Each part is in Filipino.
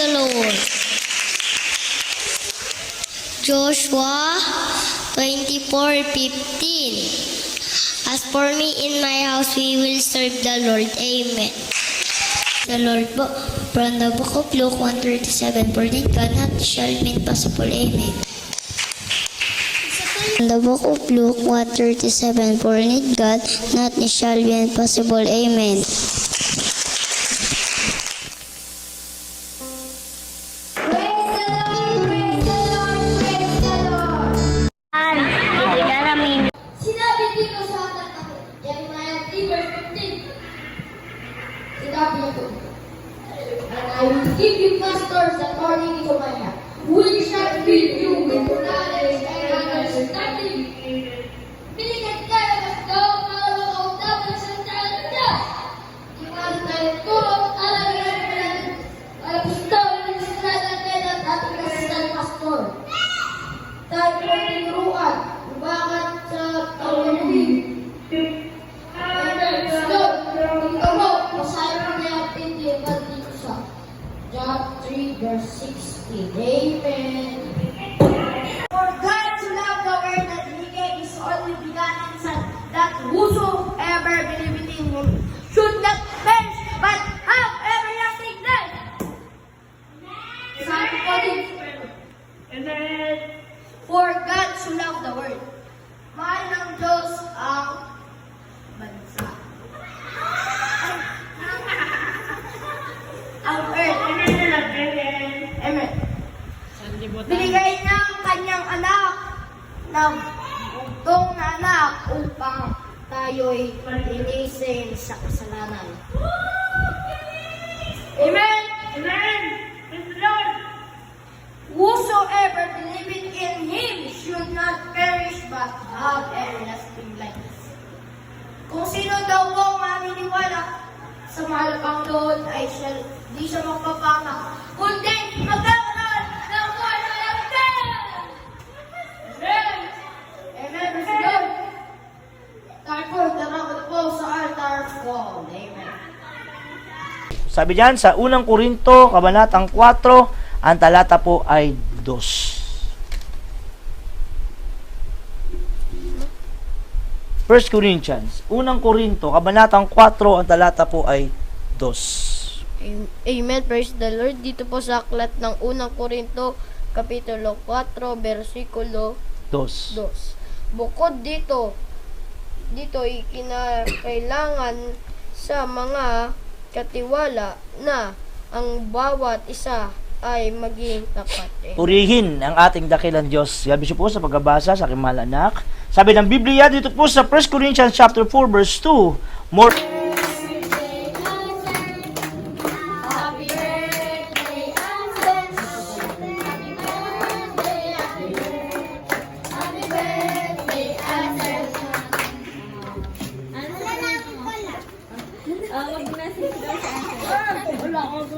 the Lord. Joshua 24:15. As for me in my house, we will serve the Lord. Amen. The Lord po, from the book of Luke 1:37, for it cannot shall be impossible. Amen. In the book of Luke 1:37, for it God not shall be impossible. Amen. Sinabi dito sa atat ako, Jeremiah 3:15. Sinabi ito, and I will give you pastors according to my heart, which shall feed you with knowledge and understanding. Binigyan tayo ng tao para makautapan sa tayo niya. Iwan tayo tulong talagang pastor, ministrada tayo at ating kasal pastor. Tayo po tinuruan, bakit sa tawagin. Ikaw mo, masayo mo niya ang pindihan dito sa John 3:16. Amen. For God to love the world that He gave His only begotten Son, that whosoever believeth in Him should not perish but have everlasting life. Sabi ko din, Amen. For God so loved the world. Mahal ng Diyos ang bansa. Ang earth. Amen. Binigay niya ang kanyang anak ng bugtong na anak upang tayo'y linisin sa kasalanan. Amen. Amen. Praise the Lord. Whosoever believeth in Him should not perish but have everlasting life. Kung sino daw po maniniwala sa mahal ng Panginoon ay di siya magpapanga, kundi magkakaroon ng buhay na walang Amen! Amen! Praise the Lord! Tayo po, darako po sa altar call. Amen. Sabi diyan sa unang Korinto, kabanatang 4, ang talata po ay 2. 1 Corinthians, unang Korinto, kabanatang 4, ang talata po ay 2. Amen. Praise the Lord. Dito po sa aklat ng unang Korinto, Kapitulo 4, versikulo 2. 2. Bukod dito ay kinakailangan sa mga katiwala na ang bawat isa ay maging tapat. Purihin ang ating dakilang Diyos. Gabi siya po sa pagbabasa sa aking mahal anak. Sabi ng Biblia dito po sa 1 Corinthians chapter 4 verse 2, more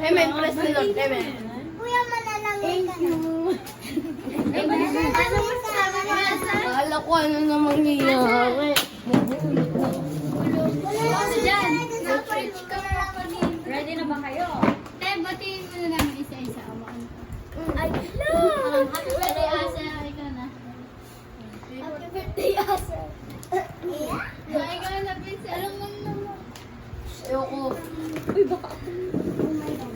Amen. Praise the Lord. Amen. Akala ko ano na mangyayari. Ready na ba kayo? Tay, batiin mo na namin isa-isa. Ay, hello! Happy birthday, Asa. Ikaw na. Happy birthday, Asa. Ikaw na, Prince. Alam mo naman. Ayoko. Uy, baka ako. Oh my God.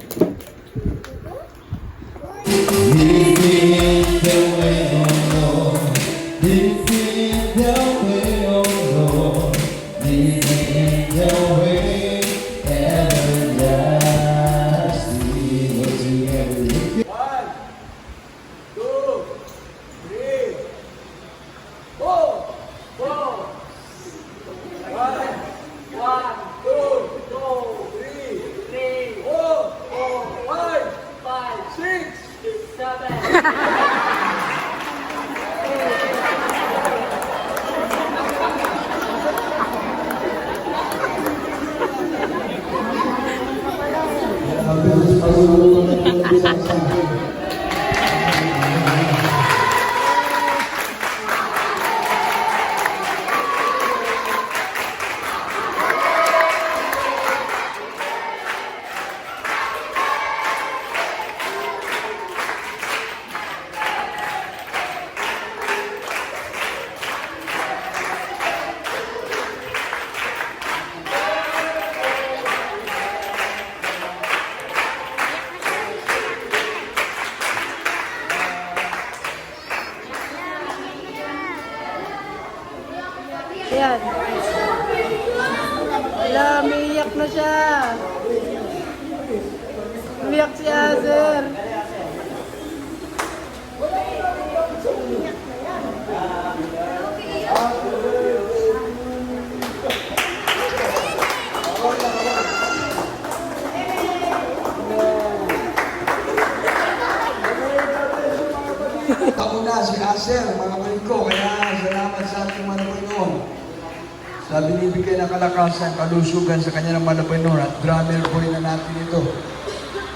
Ayan. Wala, umiiyak na siya. Umiyak si Azer. Ako na si Aser, mga kapatid ko, kaya salamat sa ating mga Panginoon. Sa binibigay ng kalakasan, kalusugan sa kanya ng mga Panginoon at drummer boy na natin ito.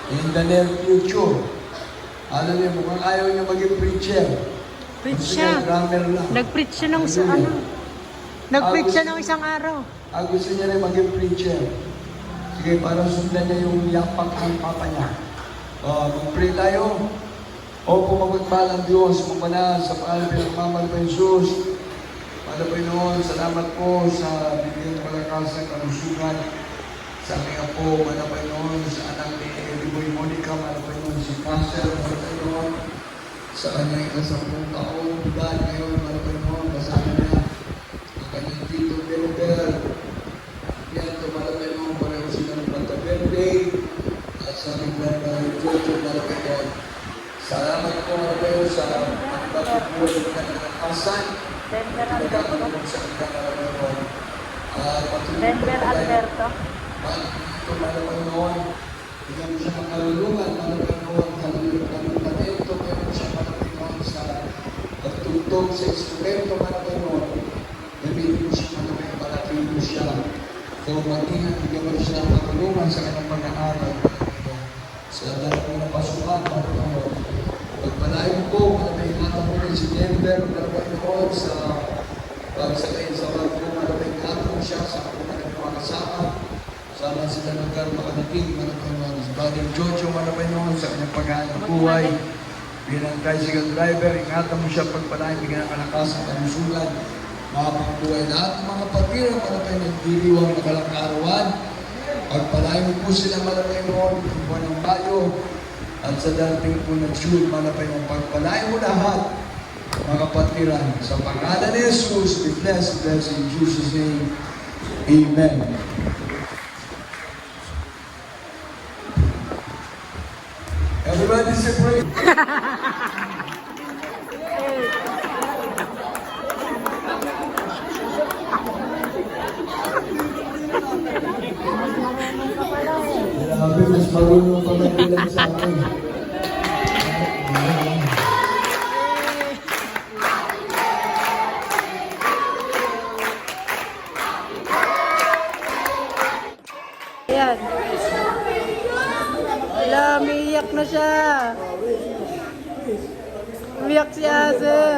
In the near future. Alam niyo, mukhang ayaw niya maging preacher. Preach Gusto siya. niya drummer lang. Nag-preach siya ng Nag-preach siya ng isang araw. Gusto niya rin maging preacher. Sige, para sundan niya yung yapak ng papa niya. Mag-pray tayo. O pumagpagpalang Diyos, kumana sa pangalan ng Mama ng Jesus. Mga Panginoon, salamat po sa bigyan ng kalakasan, kalusugan sa aming apo, mga Panginoon, sa anak ni Eliboy Monica, mga Panginoon, si Cancer, mga Panginoon, sa kanyang ikasampung taon, edad ngayon, mga Panginoon, kasama niya ang kanyang tito Belber. Yan, mga Panginoon, pareho sila ng pagka-birthday at sa aming brother, Jojo, mga Panginoon. Salamat po mga kayo sa pagbabago po ng kalakasan. Nagkakaroon sa kanyang Panginoon. Denver, Alberto. Ito mga Panginoon. Bigyan mo siya ng kalulungan, mga Panginoon. Kalulungan ng talento. Bigyan mo siya mga Panginoon sa pagtutog sa instrumento, mga Panginoon. Gamitin mo siya mga Panginoon. Parating mo siya. So maging bigyan mo siya ng kalulungan sa kanyang pag-aaral. Sa dahil mo na pasukan, mga Panginoon. Pagpalain po, malapay-ingatan mo rin si Denver, malapay-ingatan sa pagsakay sa barko, malapay-ingatan mo siya sa kanyang mga kasama. Sama sila nagkaroon makanating, malapay-ingatan sa Brother Jojo, malapay-ingatan sa kanyang paghahanap buhay. Bilang tricycle driver, ingatan mo siya pagpalain, bigyan ng kalakasan, kalusugan, makapagbuhay lahat ng mga patira, malapay-ingatan, diliwang na kalangarawan. Pagpalain mo po sila, malapay-ingatan, yung buwan ng Mayo, at sa dating po na June, malapay mong pagpalain mo lahat, mga kapatiran. Sa pangalan ni Jesus, be blessed in Jesus' name. Amen. Everybody say praise. Grabe, mas marunong pa magbilang sa akin. Ayan. Wala, umiiyak na siya. Umiyak si Azer.